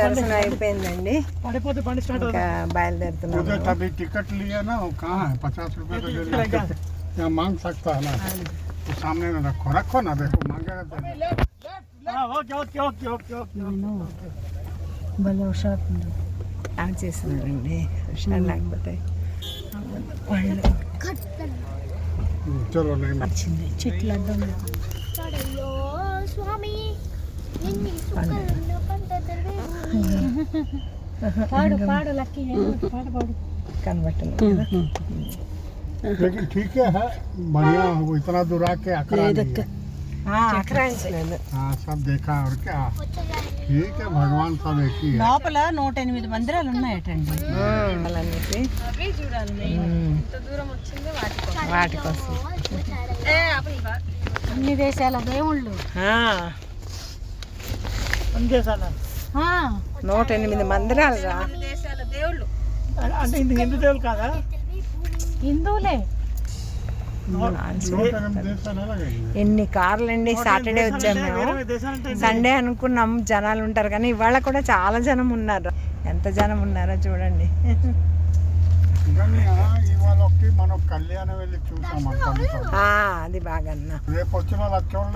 దర్శనం అయిపోయిందండి, ఇంకా బయలుదేరుతున్నాం. टिकट लिया ना वो कहाँ है? 50 रुपए का यहाँ मांग सकता है ना, तो सामने में रखो रखो ना, देखो मांगेगा భలే హుషారు చేస్తున్నారండి, హుషారు లేకపోతే चलो नहीं వచ్చింది చెట్లు అడ్డం కనబట్టలేదు. लेकिन ठीक है बढ़िया, वो इतना दूर आके अकरा नहीं है। हाँ सब देखा और क्या, ठीक है भगवान सब एक ही है। లోపల 108 మందిరాలు ఉన్నాయటండి, వాటి కోసం అన్ని దేశాల దేవుళ్ళు 108 మందిరాలు రా. దేశాల దేవుళ్ళు అంటే హిందూ దేవుళ్ళు కాదా? హిందువులే. ఎన్ని కార్లు అండి, సాటర్డే వచ్చాము మేము, సండే అనుకున్నాం జనాలు ఉంటారు కానీ ఇవాళ కూడా చాలా జనం ఉన్నారు. ఎంత జనం ఉన్నారో చూడండి. మనం కళ్యాణం వెళ్ళి చూసాం, అది బాగా అన్న. రేపు వచ్చిన వాళ్ళు చూడలేరు.